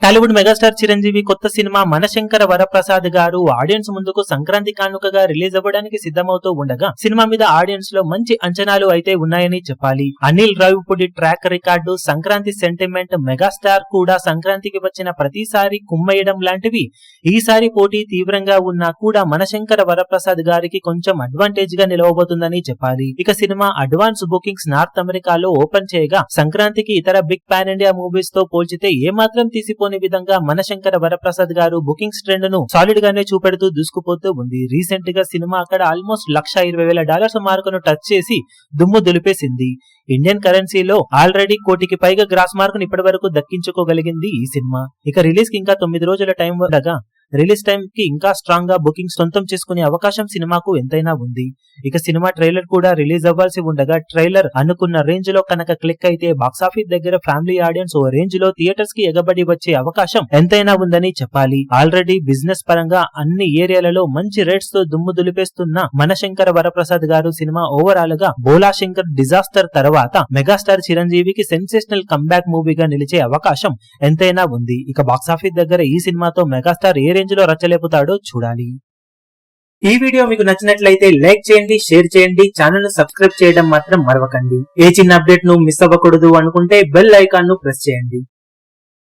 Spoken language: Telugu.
టాలీవుడ్ మెగాస్టార్ చిరంజీవి కొత్త సినిమా మనశంకర వరప్రసాద్ గారు ఆడియన్స్ ముందుకు సంక్రాంతి కానుకగా రిలీజ్ అవ్వడానికి సిద్ధమవుతూ ఉండగా సినిమా మీద ఆడియన్స్ లో మంచి అంచనాలు అయితే ఉన్నాయని చెప్పాలి. Anil Ravipudi track record, Sankranti sentiment, megastar కూడా సంక్రాంతికి వచ్చిన ప్రతిసారి కుమ్మేయడం లాంటివి ఈసారి పోటీ తీవ్రంగా ఉన్నా కూడా మనశంకర వరప్రసాద్ గారికి కొంచెం అడ్వాంటేజ్ గా నిలవబోతుందని చెప్పాలి. ఇక సినిమా అడ్వాన్స్ బుకింగ్స్ నార్త్ అమెరికాలో ఓపెన్ చేయగా సంక్రాంతికి ఇతర బిగ్ పాన్ ఇండియా మూవీస్ తో పోల్చితే ఏమాత్రం తీసిపోని విధంగా మనశంకర వరప్రసాద్ గారు బుకింగ్స్ ట్రెండ్ ను సాలిడ్ గానే చూపెడుతూ దూసుకుపోతూ ఉంది. రీసెంట్ గా సినిమా అక్కడ ఆల్మోస్ట్ $1,20,000 మార్కును టచ్ చేసి దుమ్ము దులిపేసింది. ఇండియన్ కరెన్సీలో ఆల్రెడీ కోటికి పైగా గ్రాస్ మార్కును ఇప్పటి వరకు దక్కించుకోగలిగింది ఈ సినిమా. ఇక రిలీజ్ కి ఇంకా 9 రోజుల టైం ఉండగా రిలీజ్ టైం కి ఇంకా స్ట్రాంగ్ గా బుకింగ్ సొంతం చేసుకునే అవకాశం సినిమాకు ఎంతైనా ఉంది. ఇక సినిమా ట్రైలర్ కూడా రిలీజ్ అవ్వాల్సి ఉండగా ట్రైలర్ అనుకున్న రేంజ్ లో కనుక క్లిక్ అయితే బాక్సాఫీస్ దగ్గర ఫ్యామిలీ ఆడియన్స్ ఓ రేంజ్ లో థియేటర్స్ కి ఎగబడి వచ్చే అవకాశం ఎంతైనా ఉందని చెప్పాలి. ఆల్రెడీ బిజినెస్ పరంగా అన్ని ఏరియాలలో మంచి రేట్స్ తో దుమ్ము దులిపేస్తున్న మనశంకర వరప్రసాద్ గారు సినిమా ఓవరాల్ గా బోలా శంకర్ డిజాస్టర్ తర్వాత మెగాస్టార్ చిరంజీవికి సెన్సేషనల్ కంబ్యాక్ మూవీగా నిలిచే అవకాశం ఎంతైనా ఉంది. ఇక బాక్సాఫీస్ దగ్గర ఈ సినిమాతో మెగాస్టార్ ఏ రేంజ్ లో రచ్చలేపుతాడో చూడాలి. ఈ వీడియో మీకు నచ్చినట్లయితే లైక్ చేయండి, షేర్ చేయండి, ఛానల్ ను సబ్స్క్రైబ్ చేయడం మాత్రం మరవకండి. ఏ చిన్న అప్డేట్ ను మిస్ అవ్వకూడదు అనుకుంటే బెల్ ఐకాన్ ను ప్రెస్ చేయండి.